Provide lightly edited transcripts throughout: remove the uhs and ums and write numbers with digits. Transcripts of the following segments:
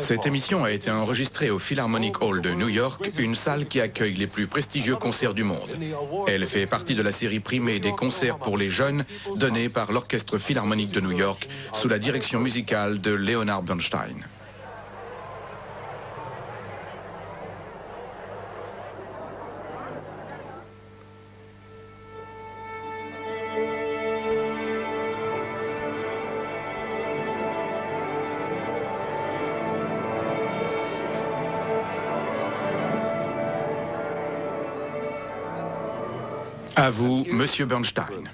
Cette émission a été enregistrée au Philharmonic Hall de New York, une salle qui accueille les plus prestigieux concerts du monde. Elle fait partie de la série primée des concerts pour les jeunes donnée par l'Orchestre Philharmonique de New York sous la direction musicale de Leonard Bernstein. À vous, Monsieur Bernstein.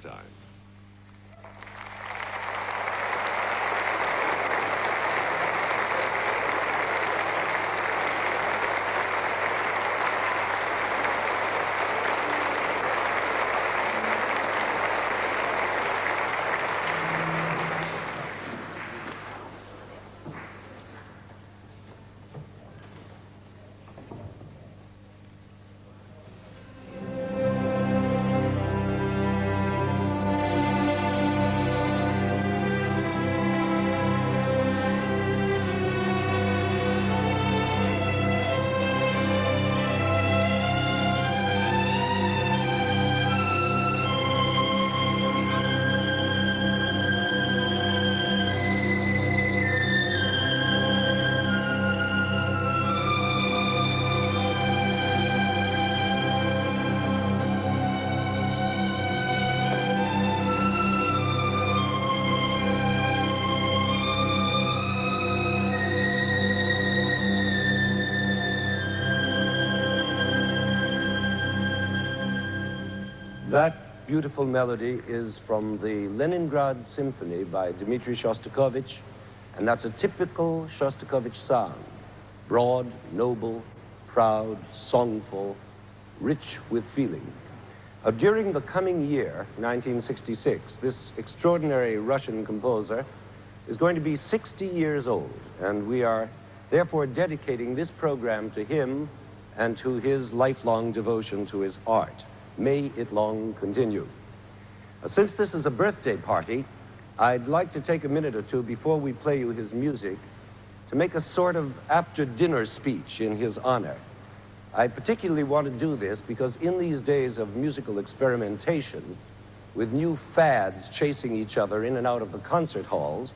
That beautiful melody is from the Leningrad Symphony by Dmitri Shostakovich, and that's a typical Shostakovich sound. Broad, noble, proud, songful, rich with feeling. During the coming year, 1966, this extraordinary Russian composer is going to be 60 years old, and we are therefore dedicating this program to him and to his lifelong devotion to his art. May it long continue. Since this is a birthday party, I'd like to take a minute or two before we play you his music to make a sort of after-dinner speech in his honor. I particularly want to do this because in these days of musical experimentation, with new fads chasing each other in and out of the concert halls,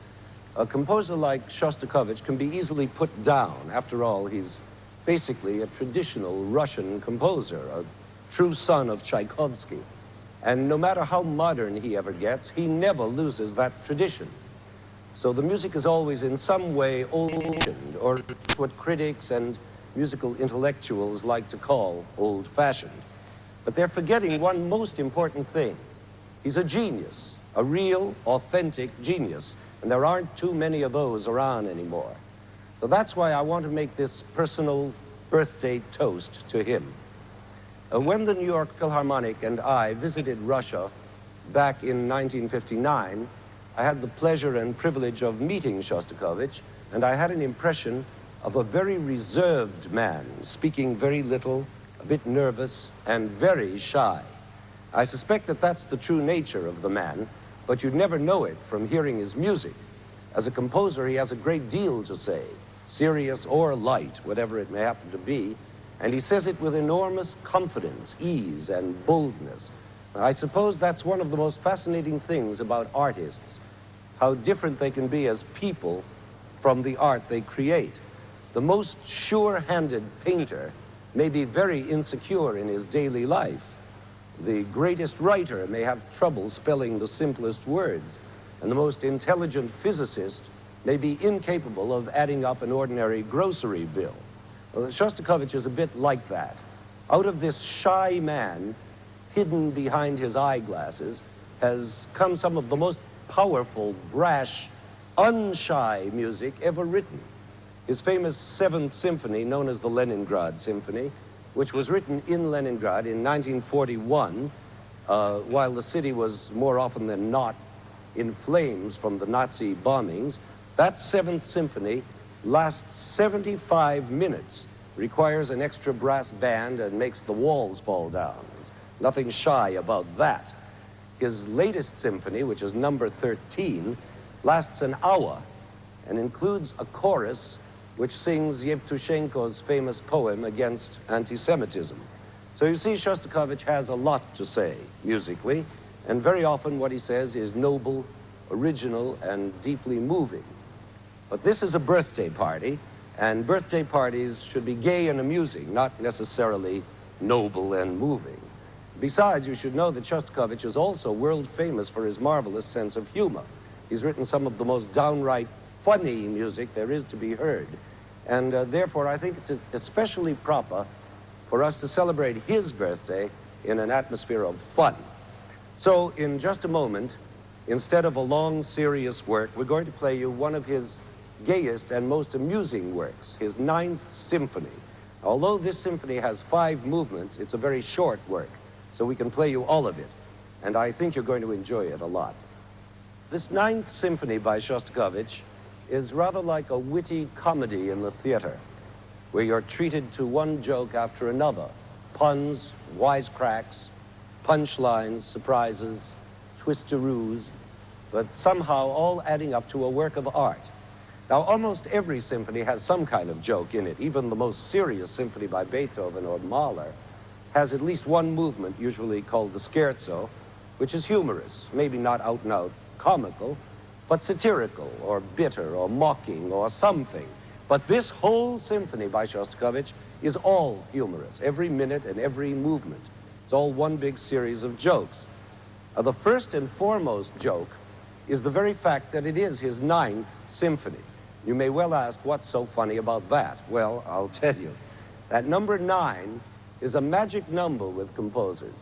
a composer like Shostakovich can be easily put down. After all, he's basically a traditional Russian composer, a true son of Tchaikovsky. And no matter how modern he ever gets, he never loses that tradition. So the music is always in some way old-fashioned, or what critics and musical intellectuals like to call old-fashioned. But they're forgetting one most important thing. He's a genius, a real, authentic genius, and there aren't too many of those around anymore. So that's why I want to make this personal birthday toast to him. When the New York Philharmonic and I visited Russia back in 1959, I had the pleasure and privilege of meeting Shostakovich, and I had an impression of a very reserved man, speaking very little, a bit nervous, and very shy. I suspect that that's the true nature of the man, but you'd never know it from hearing his music. As a composer, he has a great deal to say, serious or light, whatever it may happen to be, and he says it with enormous confidence, ease, and boldness. I suppose that's one of the most fascinating things about artists, how different they can be as people from the art they create. The most sure-handed painter may be very insecure in his daily life. The greatest writer may have trouble spelling the simplest words, and the most intelligent physicist may be incapable of adding up an ordinary grocery bill. Well, Shostakovich is a bit like that. Out of this shy man, hidden behind his eyeglasses, has come some of the most powerful, brash, unshy music ever written. His famous Seventh Symphony, known as the Leningrad Symphony, which was written in Leningrad in 1941, while the city was more often than not in flames from the Nazi bombings, that Seventh Symphony lasts 75 minutes, requires an extra brass band, and makes the walls fall down. Nothing shy about that. His latest symphony, which is number 13, lasts an hour, and includes a chorus which sings Yevtushenko's famous poem against anti-Semitism. So you see, Shostakovich has a lot to say musically, and very often what he says is noble, original, and deeply moving. But this is a birthday party, and birthday parties should be gay and amusing, not necessarily noble and moving. Besides, you should know that Shostakovich is also world famous for his marvelous sense of humor. He's written some of the most downright funny music there is to be heard. And therefore, I think it's especially proper for us to celebrate his birthday in an atmosphere of fun. So in just a moment, instead of a long, serious work, we're going to play you one of his gayest and most amusing works, his 9th Symphony. Although this symphony has 5 movements, it's a very short work, so we can play you all of it. And I think you're going to enjoy it a lot. This 9th Symphony by Shostakovich is rather like a witty comedy in the theater, where you're treated to one joke after another. Puns, wisecracks, punchlines, surprises, twisteroos, but somehow all adding up to a work of art. Now, almost every symphony has some kind of joke in it. Even the most serious symphony by Beethoven or Mahler has at least one movement, usually called the scherzo, which is humorous, maybe not out and out comical, but satirical or bitter or mocking or something. But this whole symphony by Shostakovich is all humorous, every minute and every movement. It's all one big series of jokes. The first and foremost joke is the very fact that it is his 9th symphony. You may well ask, what's so funny about that? Well, I'll tell you. That number 9 is a magic number with composers.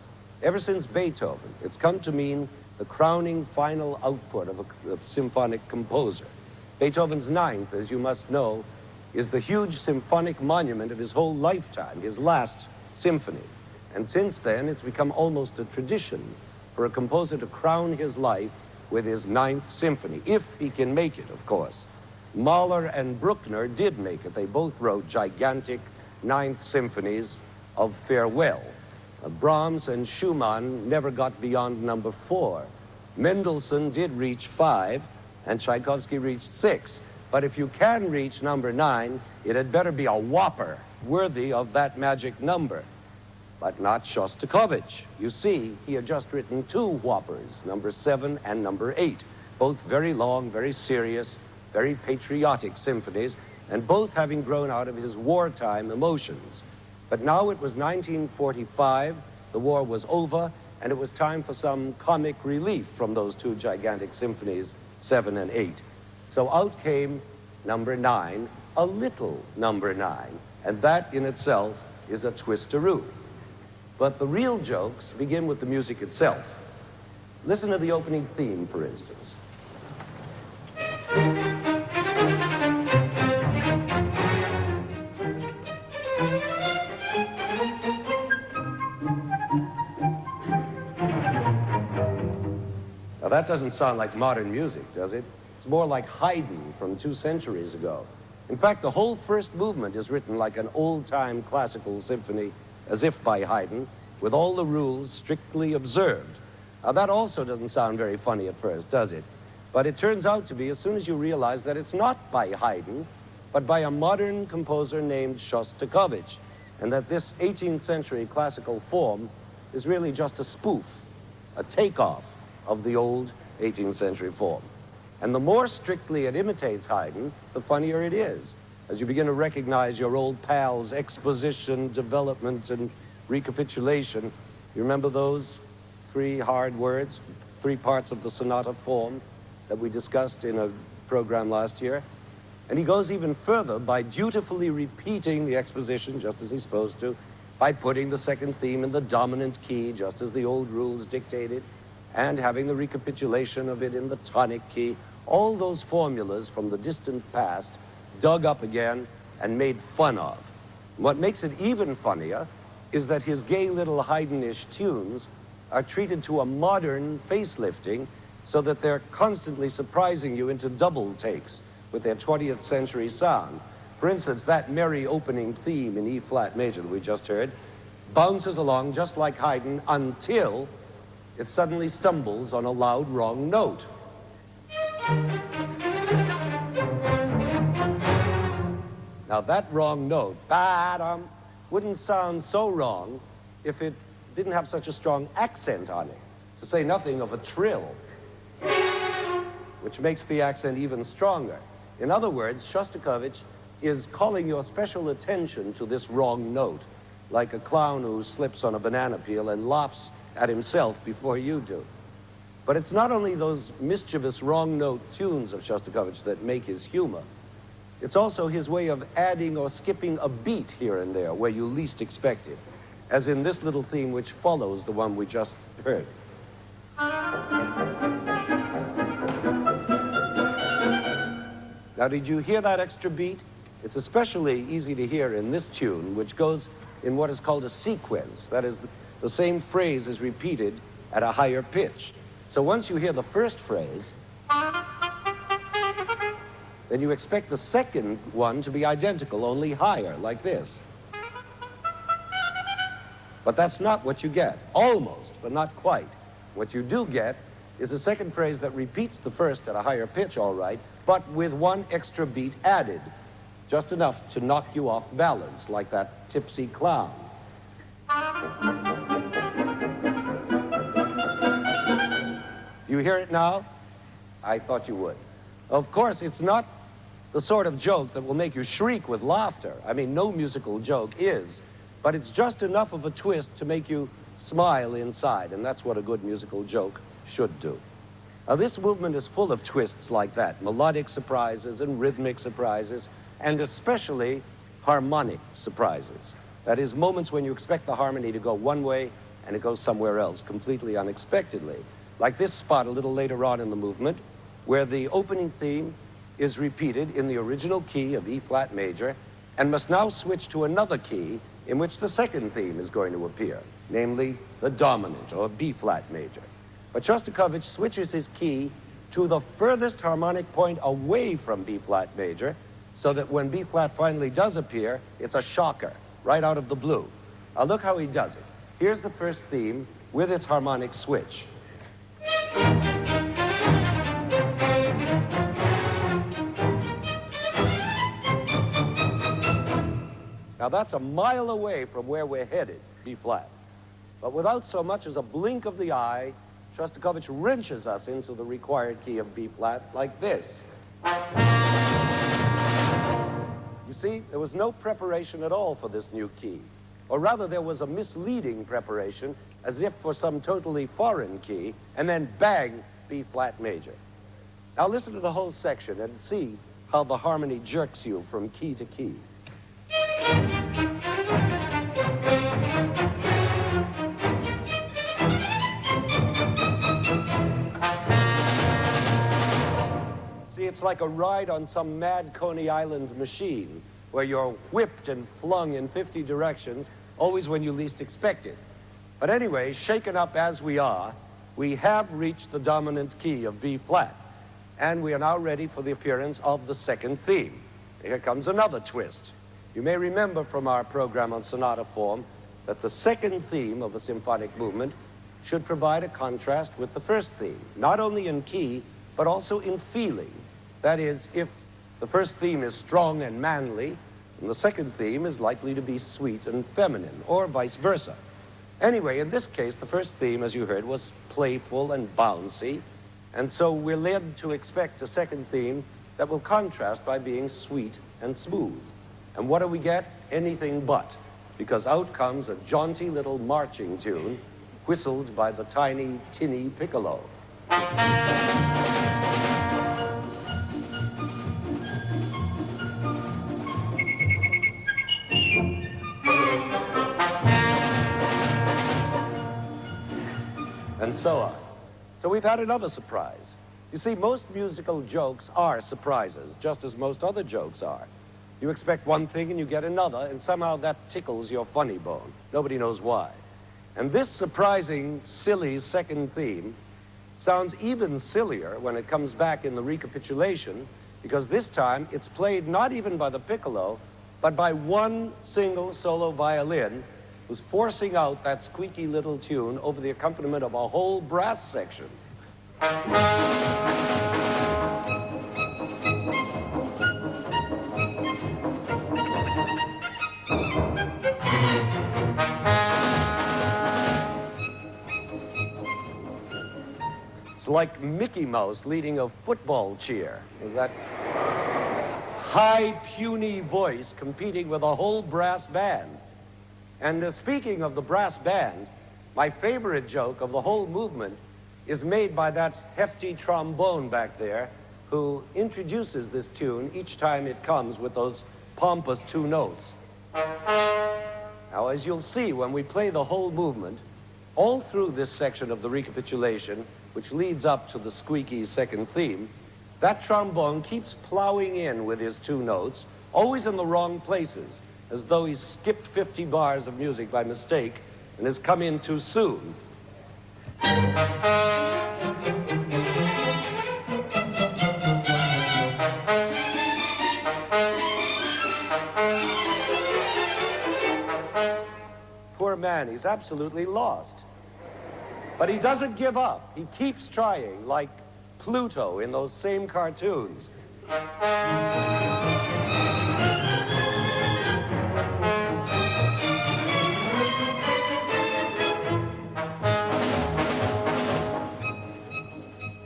Ever since Beethoven, it's come to mean the crowning final output of a symphonic composer. Beethoven's 9th, as you must know, is the huge symphonic monument of his whole lifetime, his last symphony. And since then, it's become almost a tradition for a composer to crown his life with his 9th symphony, if he can make it, of course. Mahler and Bruckner did make it. They both wrote gigantic 9th symphonies of farewell. Brahms and Schumann never got beyond number 4. Mendelssohn did reach 5, and Tchaikovsky reached 6. But if you can reach number 9, it had better be a whopper, worthy of that magic number. But not Shostakovich. You see, he had just written 2 whoppers, number 7 and number 8, both very long, very serious, very patriotic symphonies, and both having grown out of his wartime emotions. But now it was 1945, the war was over, and it was time for some comic relief from those 2 gigantic symphonies, 7 and 8. So out came number 9, a little number 9, and that in itself is a twisteroo. But the real jokes begin with the music itself. Listen to the opening theme, for instance. Now that doesn't sound like modern music, does it? It's more like Haydn from 2 centuries ago. In fact, the whole first movement is written like an old-time classical symphony, as if by Haydn, with all the rules strictly observed. Now that also doesn't sound very funny at first, does it? But it turns out to be as soon as you realize that it's not by Haydn, but by a modern composer named Shostakovich, and that this 18th century classical form is really just a spoof, a takeoff of the old 18th century form. And the more strictly it imitates Haydn, the funnier it is. As you begin to recognize your old pals' exposition, development, and recapitulation, you remember those 3 hard words, 3 parts of the sonata form that we discussed in a program last year? And he goes even further by dutifully repeating the exposition, just as he's supposed to, by putting the second theme in the dominant key, just as the old rules dictated, and having the recapitulation of it in the tonic key. All those formulas from the distant past dug up again and made fun of. What makes it even funnier is that his gay little Haydnish tunes are treated to a modern facelifting so that they're constantly surprising you into double takes with their 20th century sound. For instance, that merry opening theme in E-flat major that we just heard bounces along just like Haydn until it suddenly stumbles on a loud wrong note. Now that wrong note, ba-dum, wouldn't sound so wrong if it didn't have such a strong accent on it, to say nothing of a trill, which makes the accent even stronger. In other words, Shostakovich is calling your special attention to this wrong note, like a clown who slips on a banana peel and laughs at himself before you do. But it's not only those mischievous wrong note tunes of Shostakovich that make his humor. It's also his way of adding or skipping a beat here and there where you least expect it, as in this little theme which follows the one we just heard. Now, did you hear that extra beat? It's especially easy to hear in this tune, which goes in what is called a sequence. That is, the same phrase is repeated at a higher pitch. So once you hear the first phrase, then you expect the second one to be identical, only higher, like this. But that's not what you get. Almost, but not quite. What you do get is a second phrase that repeats the first at a higher pitch, all right, but with one extra beat added, just enough to knock you off balance, like that tipsy clown. Do you hear it now? I thought you would. Of course, it's not the sort of joke that will make you shriek with laughter. I mean, no musical joke is, but it's just enough of a twist to make you smile inside, and that's what a good musical joke should do. Now, this movement is full of twists like that, melodic surprises and rhythmic surprises, and especially harmonic surprises. That is, moments when you expect the harmony to go one way and it goes somewhere else, completely unexpectedly. Like this spot a little later on in the movement, where the opening theme is repeated in the original key of E-flat major and must now switch to another key in which the second theme is going to appear, namely the dominant, or B-flat major. But Shostakovich switches his key to the furthest harmonic point away from B-flat major, so that when B-flat finally does appear, it's a shocker, right out of the blue. Now look how he does it. Here's the first theme with its harmonic switch. Now that's a mile away from where we're headed, B-flat. But without so much as a blink of the eye, Shostakovich wrenches us into the required key of B-flat like this. You see, there was no preparation at all for this new key. Or rather, there was a misleading preparation, as if for some totally foreign key, and then bang, B-flat major. Now listen to the whole section and see how the harmony jerks you from key to key. See, it's like a ride on some mad Coney Island machine, where you're whipped and flung in 50 directions, always when you least expect it. But anyway, shaken up as we are, we have reached the dominant key of B-flat, and we are now ready for the appearance of the second theme. Here comes another twist. You may remember from our program on sonata form that the second theme of a symphonic movement should provide a contrast with the first theme, not only in key, but also in feeling. That is, if the first theme is strong and manly, and the second theme is likely to be sweet and feminine, or vice versa. Anyway, in this case, the first theme, as you heard, was playful and bouncy, and so we're led to expect a second theme that will contrast by being sweet and smooth. And what do we get? Anything but, because out comes a jaunty little marching tune, whistled by the tiny, tinny piccolo. And so on. So we've had another surprise. You see, most musical jokes are surprises, just as most other jokes are. You expect one thing and you get another, and somehow that tickles your funny bone. Nobody knows why. And this surprising, silly second theme sounds even sillier when it comes back in the recapitulation, because this time it's played not even by the piccolo, but by one single solo violin who's forcing out that squeaky little tune over the accompaniment of a whole brass section. like Mickey Mouse leading a football cheer. Is that high, puny voice competing with a whole brass band. And speaking of the brass band, my favorite joke of the whole movement is made by that hefty trombone back there who introduces this tune each time it comes with those pompous two notes. Now, as you'll see when we play the whole movement, all through this section of the recapitulation, which leads up to the squeaky second theme, that trombone keeps plowing in with his two notes, always in the wrong places, as though he's skipped 50 bars of music by mistake and has come in too soon. Poor man, he's absolutely lost. But he doesn't give up. He keeps trying, like Pluto in those same cartoons.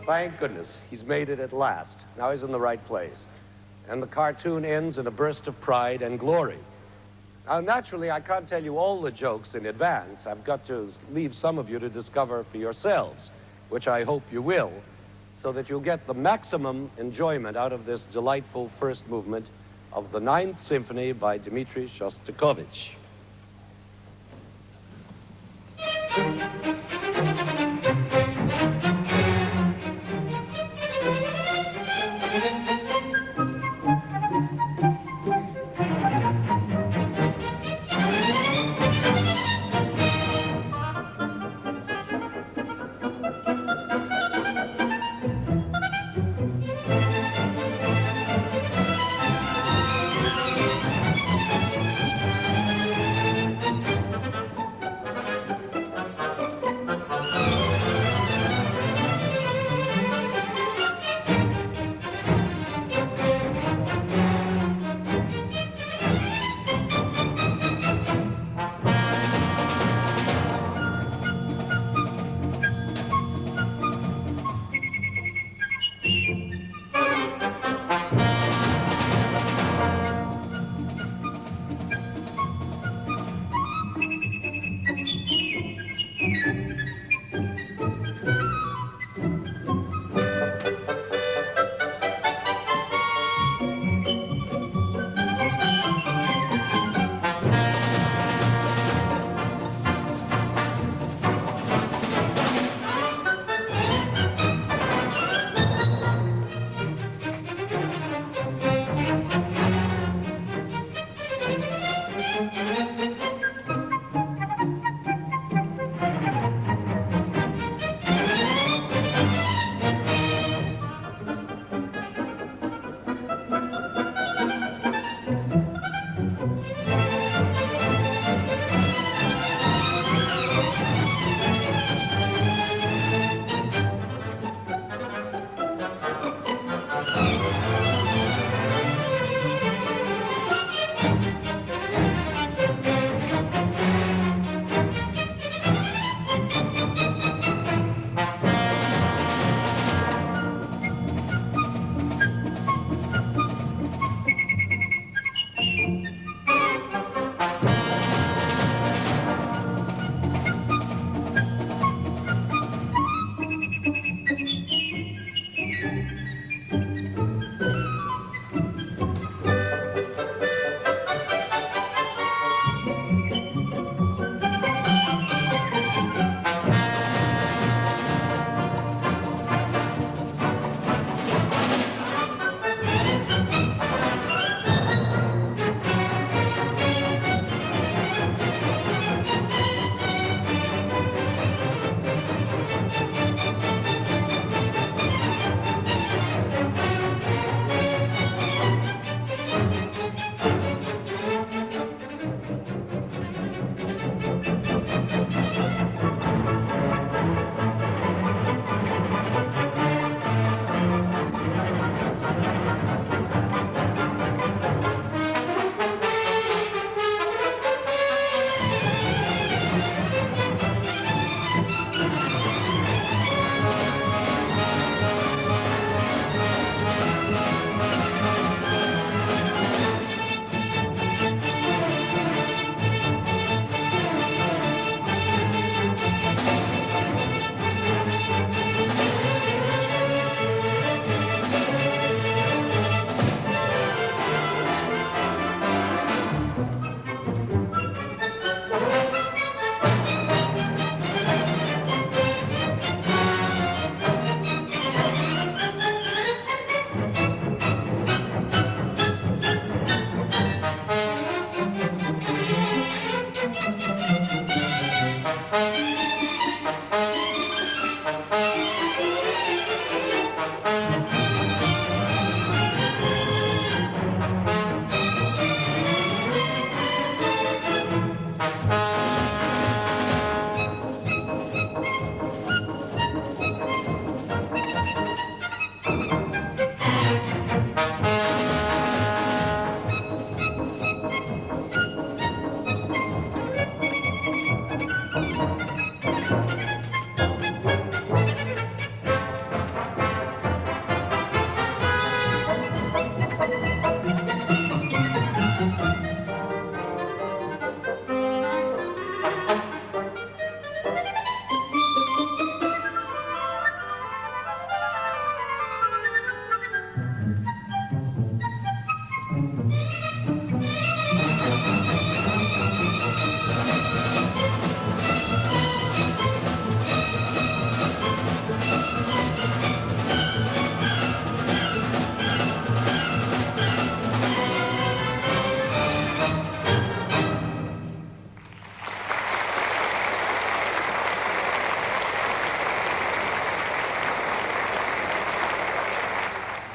Thank goodness, he's made it at last. Now he's in the right place. And the cartoon ends in a burst of pride and glory. Now, naturally, I can't tell you all the jokes in advance. I've got to leave some of you to discover for yourselves, which I hope you will, so that you'll get the maximum enjoyment out of this delightful first movement of the Ninth Symphony by Dmitri Shostakovich.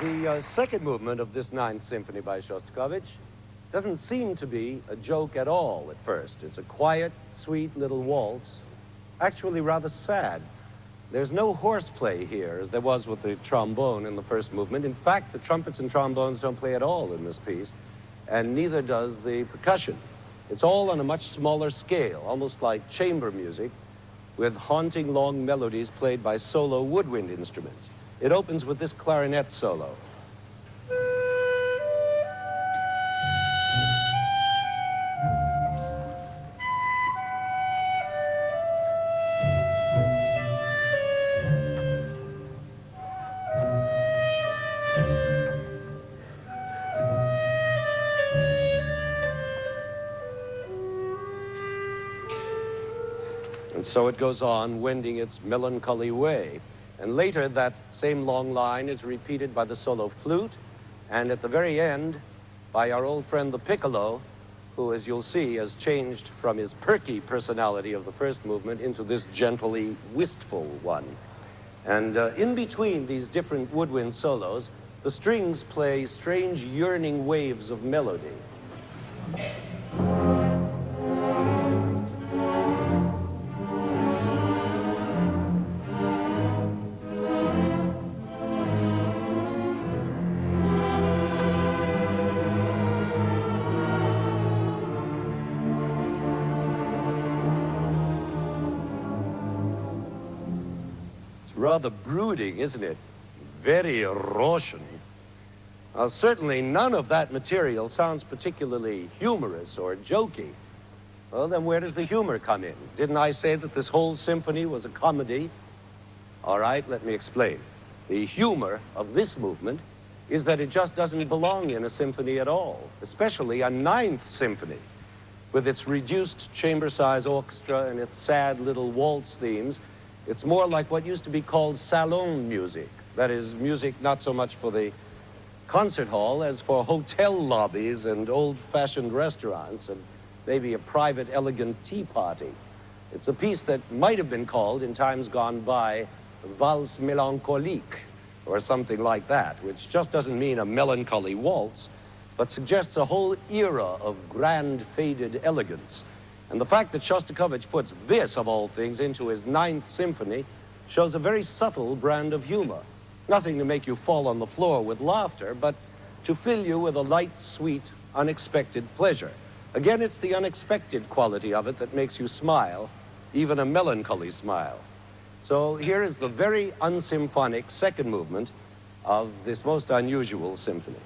The second movement of this Ninth Symphony by Shostakovich doesn't seem to be a joke at all at first. It's a quiet, sweet little waltz, actually rather sad. There's no horseplay here, as there was with the trombone in the first movement. In fact, the trumpets and trombones don't play at all in this piece, and neither does the percussion. It's all on a much smaller scale, almost like chamber music, with haunting long melodies played by solo woodwind instruments. It opens with this clarinet solo. And so it goes on, wending its melancholy way. And later, that same long line is repeated by the solo flute, and at the very end, by our old friend the piccolo, who, as you'll see, has changed from his perky personality of the first movement into this gently wistful one. And in between these different woodwind solos, the strings play strange yearning waves of melody. Rather brooding, isn't it? Very Russian. Certainly none of that material sounds particularly humorous or jokey. Well, then where does the humor come in? Didn't I say that this whole symphony was a comedy? All right, let me explain. The humor of this movement is that it just doesn't belong in a symphony at all, especially a Ninth Symphony, with its reduced chamber-size orchestra and its sad little waltz themes. It's more like what used to be called salon music. That is, music not so much for the concert hall as for hotel lobbies and old-fashioned restaurants and maybe a private, elegant tea party. It's a piece that might have been called, in times gone by, valse mélancolique, or something like that, which just doesn't mean a melancholy waltz, but suggests a whole era of grand, faded elegance. And the fact that Shostakovich puts this, of all things, into his Ninth Symphony shows a very subtle brand of humor. Nothing to make you fall on the floor with laughter, but to fill you with a light, sweet, unexpected pleasure. Again, it's the unexpected quality of it that makes you smile, even a melancholy smile. So here is the very unsymphonic second movement of this most unusual symphony.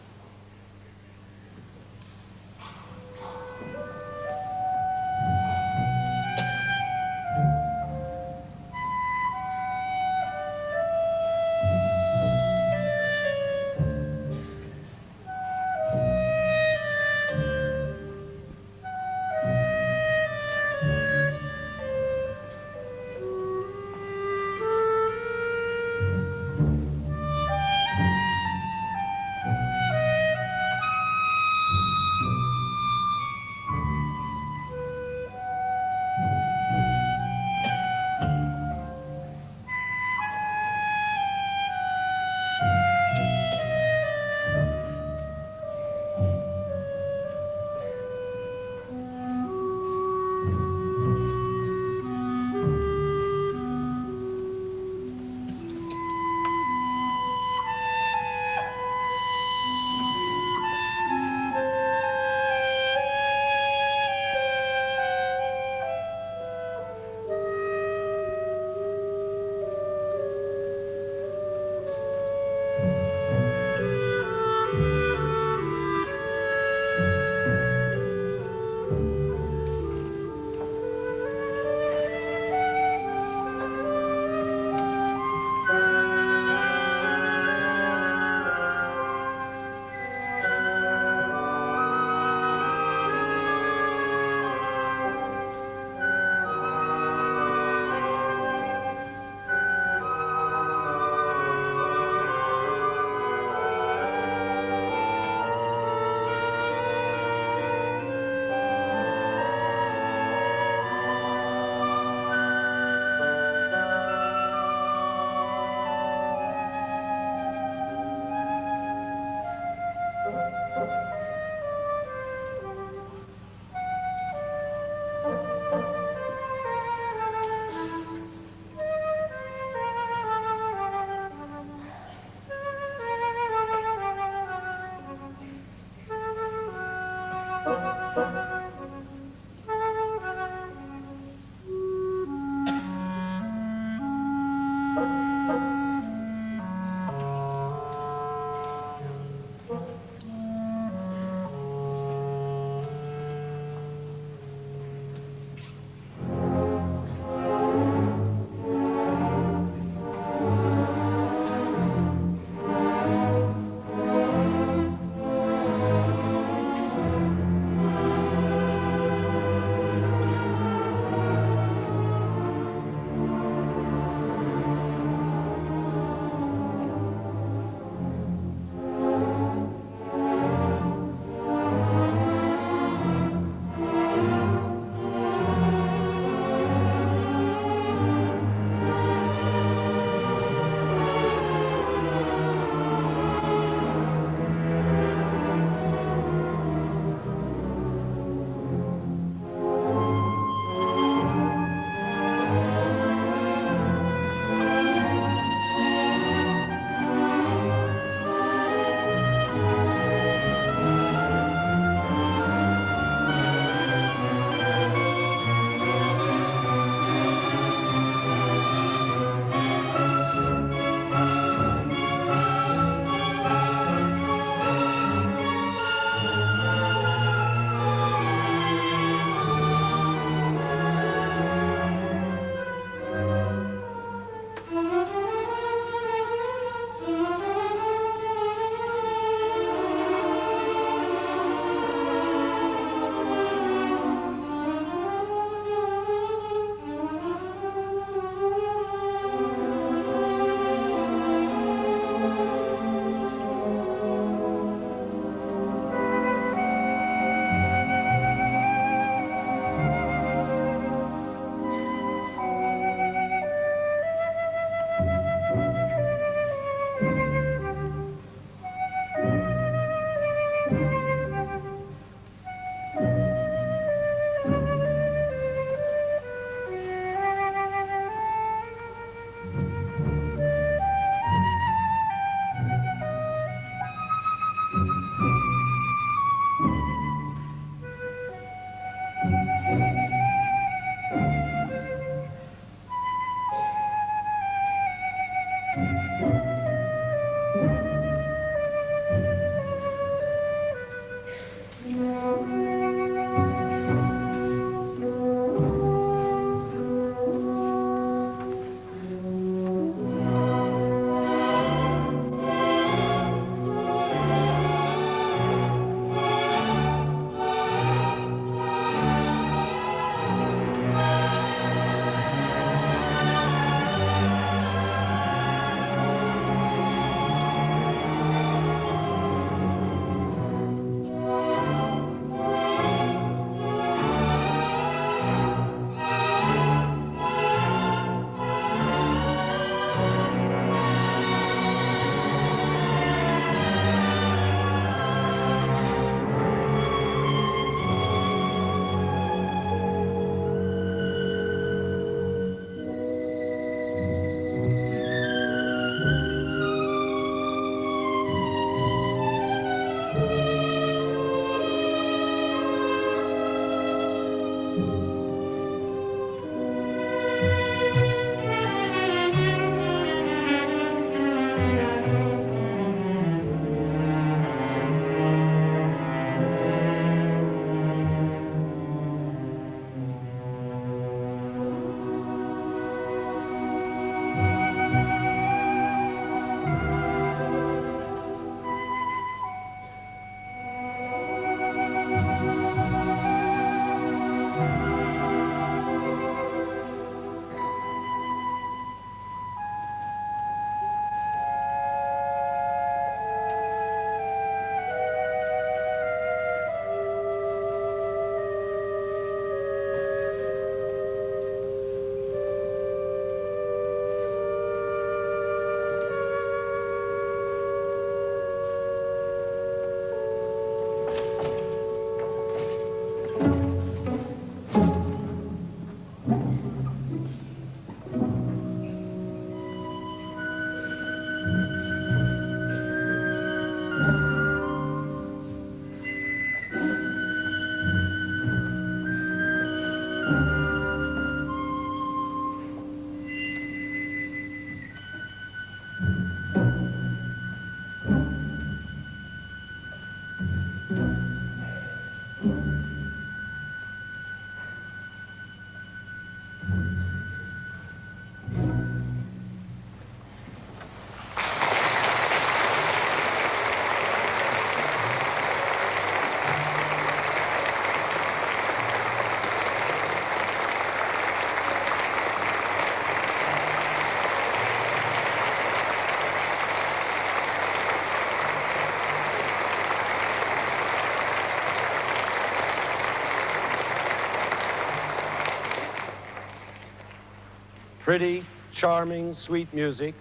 Pretty, charming, sweet music,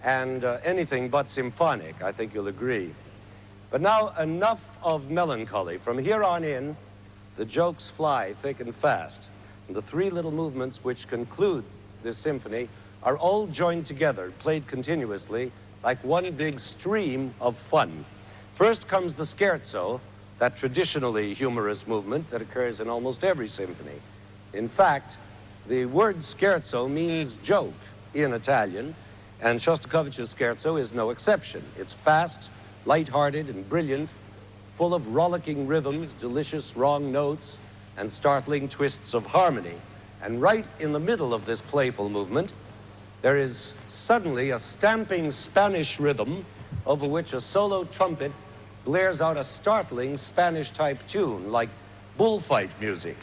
and anything but symphonic, I think you'll agree. But now, enough of melancholy. From here on in, the jokes fly thick and fast. And the three little movements which conclude this symphony are all joined together, played continuously, like one big stream of fun. First comes the scherzo, that traditionally humorous movement that occurs in almost every symphony. In fact, the word scherzo means joke in Italian, and Shostakovich's scherzo is no exception. It's fast, light-hearted, and brilliant, full of rollicking rhythms, delicious wrong notes, and startling twists of harmony. And right in the middle of this playful movement, there is suddenly a stamping Spanish rhythm over which a solo trumpet blares out a startling Spanish-type tune, like bullfight music.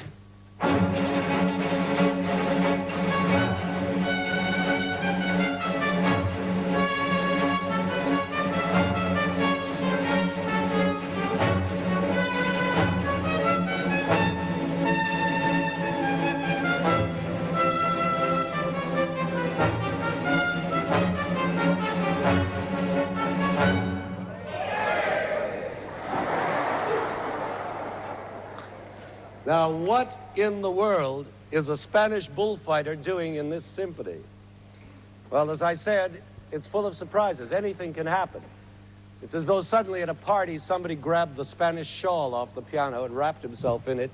Now, what in the world is a Spanish bullfighter doing in this symphony? Well, as I said, it's full of surprises. Anything can happen. It's as though suddenly at a party somebody grabbed the Spanish shawl off the piano and wrapped himself in it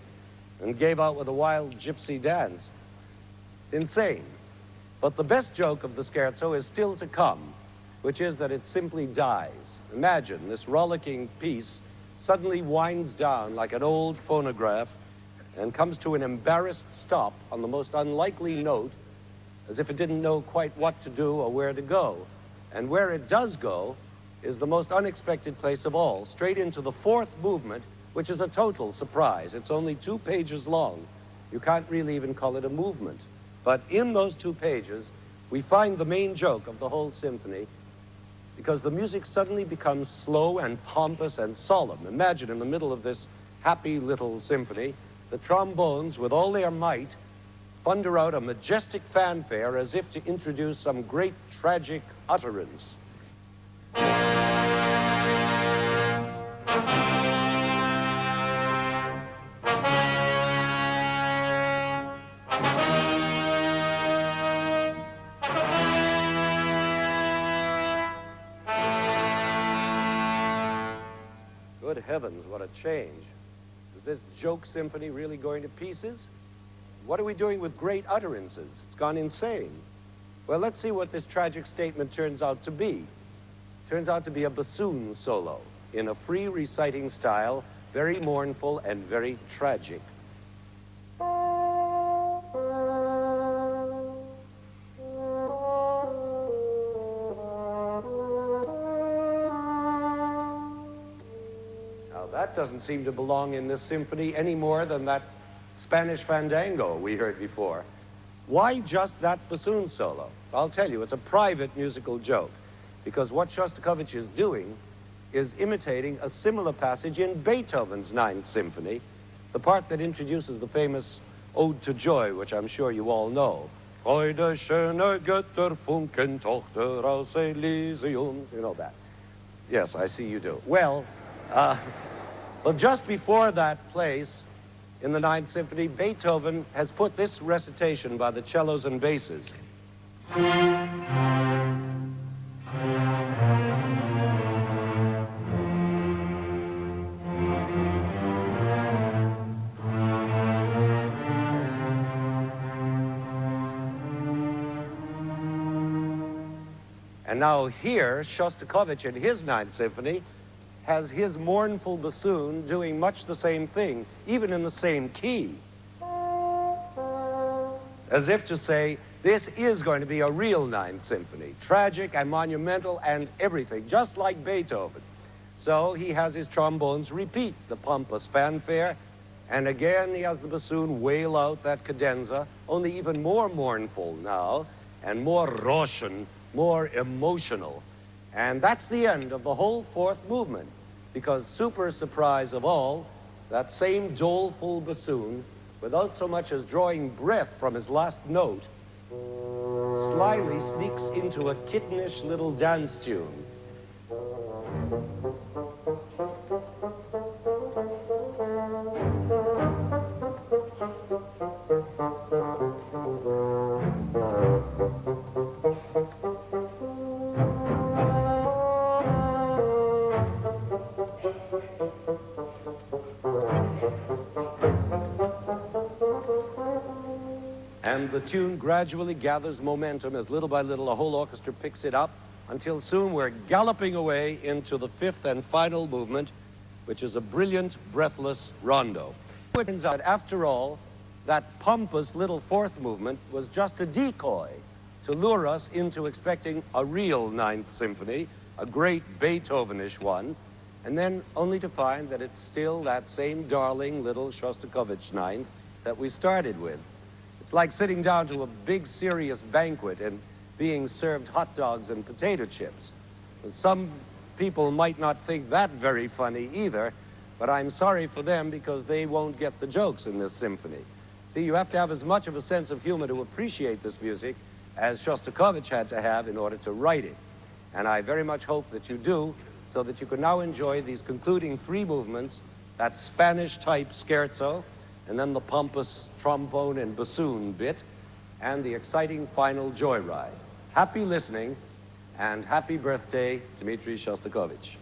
and gave out with a wild gypsy dance. It's insane. But the best joke of the scherzo is still to come, which is that it simply dies. Imagine this rollicking piece suddenly winds down like an old phonograph and comes to an embarrassed stop on the most unlikely note, as if it didn't know quite what to do or where to go. And where it does go is the most unexpected place of all, straight into the fourth movement, which is a total surprise. It's only 2 pages long. You can't really even call it a movement. But in those 2 pages, we find the main joke of the whole symphony, because the music suddenly becomes slow and pompous and solemn. Imagine in the middle of this happy little symphony, the trombones, with all their might, thunder out a majestic fanfare as if to introduce some great tragic utterance. Good heavens, what a change. Is this joke symphony really going to pieces? What are we doing with great utterances? It's gone insane. Well, let's see what this tragic statement turns out to be. It turns out to be a bassoon solo in a free reciting style, very mournful and very tragic. That doesn't seem to belong in this symphony any more than that Spanish fandango we heard before. Why just that bassoon solo? I'll tell you, it's a private musical joke, because what Shostakovich is doing is imitating a similar passage in Beethoven's Ninth Symphony, the part that introduces the famous Ode to Joy, which I'm sure you all know. Freude, schöne Götter, Funken, Tochter aus Elysium. You know that. Yes, I see you do. Well, just before that place, in the Ninth Symphony, Beethoven has put this recitation by the cellos and basses. And now here, Shostakovich in his Ninth Symphony has his mournful bassoon doing much the same thing, even in the same key. As if to say, this is going to be a real Ninth Symphony, tragic and monumental and everything, just like Beethoven. So he has his trombones repeat the pompous fanfare, and again he has the bassoon wail out that cadenza, only even more mournful now, and more Russian, more emotional. And that's the end of the whole fourth movement, because super surprise of all, that same doleful bassoon, without so much as drawing breath from his last note, slyly sneaks into a kittenish little dance tune. And the tune gradually gathers momentum as little by little the whole orchestra picks it up until soon we're galloping away into the fifth and final movement, which is a brilliant, breathless rondo. It turns out, after all, that pompous little fourth movement was just a decoy to lure us into expecting a real Ninth Symphony, a great Beethovenish one, and then only to find that it's still that same darling little Shostakovich Ninth that we started with. It's like sitting down to a big, serious banquet and being served hot dogs and potato chips. Some people might not think that very funny either, but I'm sorry for them because they won't get the jokes in this symphony. See, you have to have as much of a sense of humor to appreciate this music as Shostakovich had to have in order to write it. And I very much hope that you do, so that you can now enjoy these concluding three movements, that Spanish-type scherzo, and then the pompous trombone and bassoon bit, and the exciting final joyride. Happy listening, and happy birthday, Dmitri Shostakovich.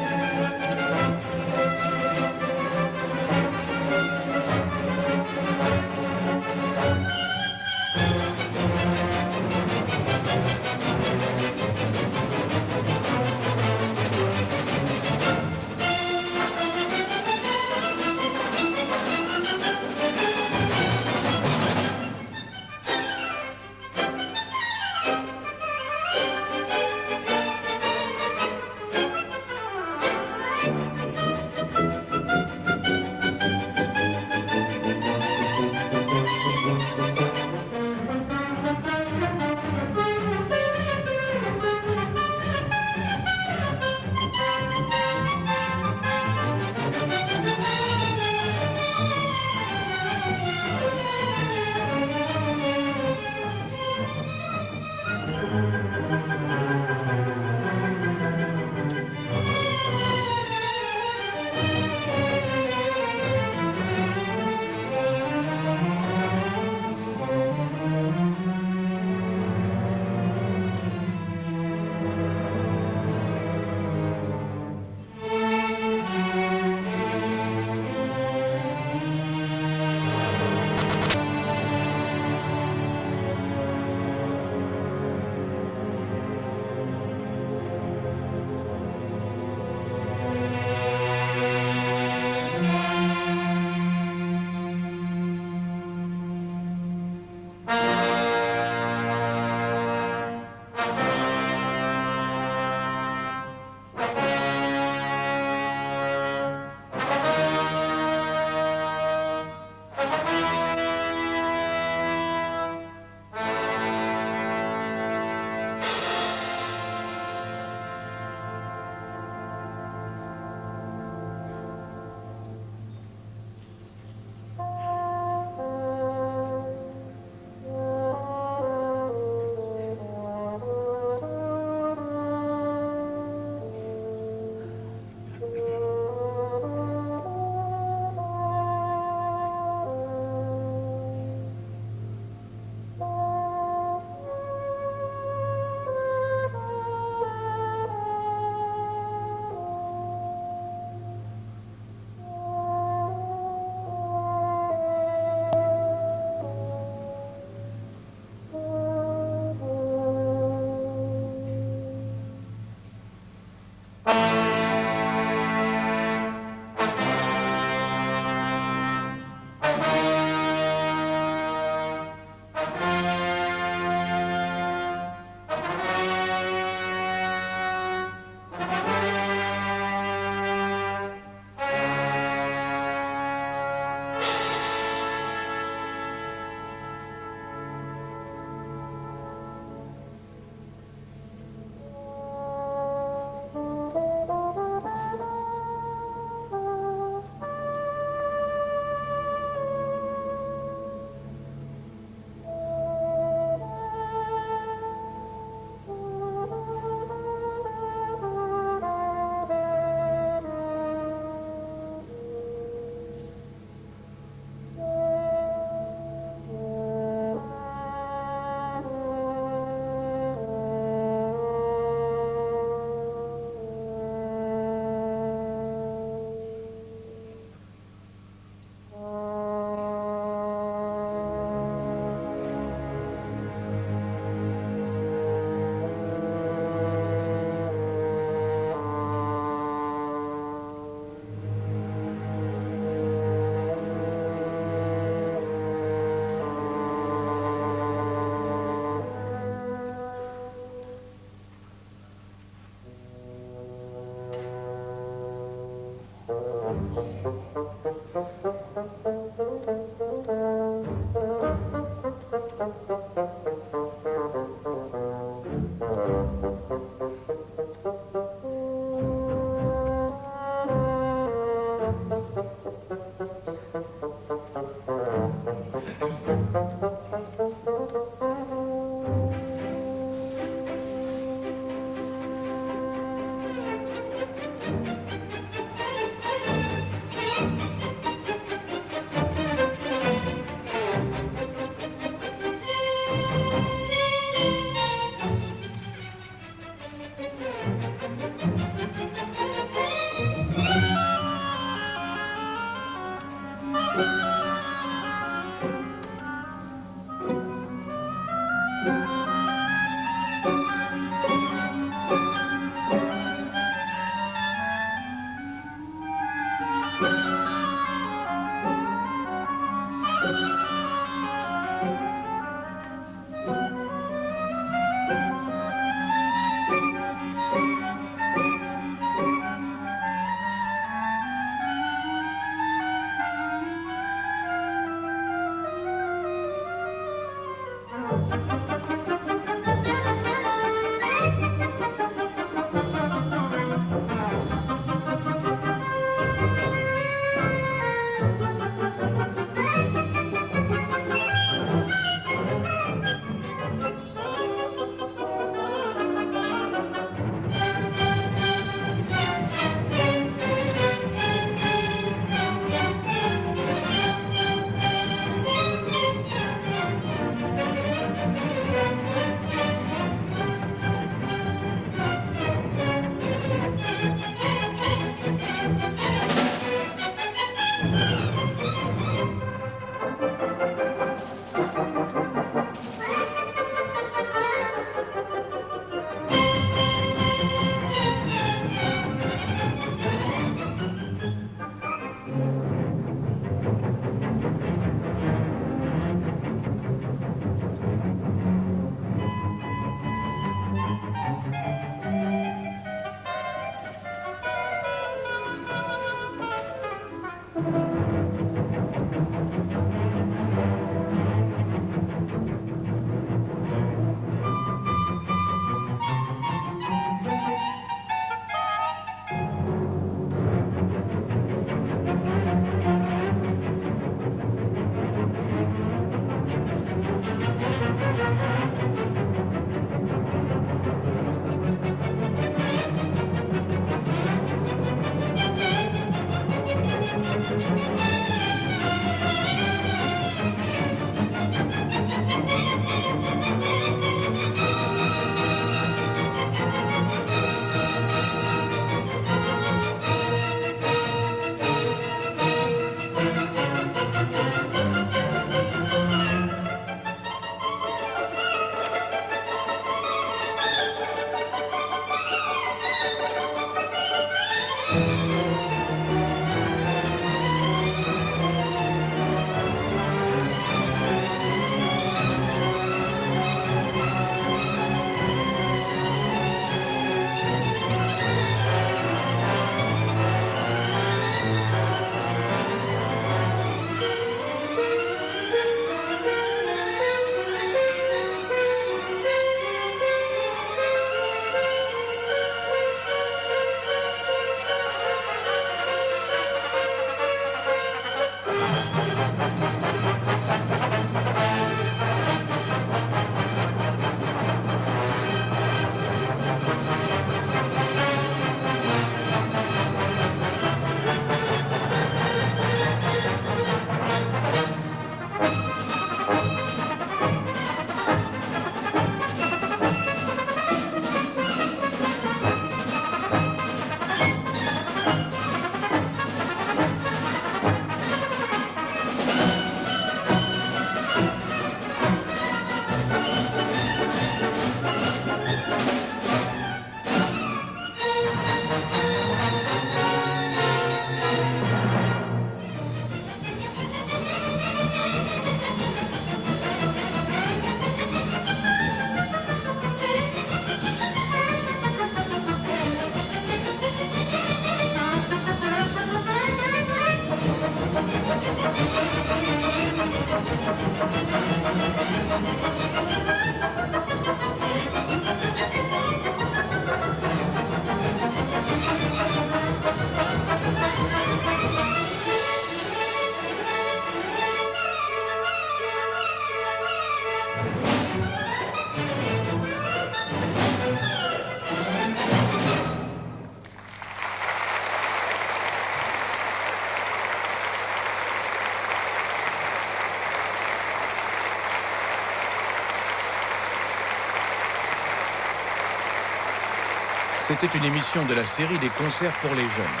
C'était une émission de la série des concerts pour les jeunes.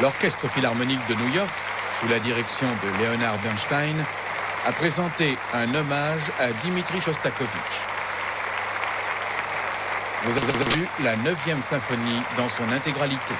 L'Orchestre philharmonique de New York, sous la direction de Leonard Bernstein, a présenté un hommage à Dimitri Shostakovich. Vous avez vu la 9e symphonie dans son intégralité.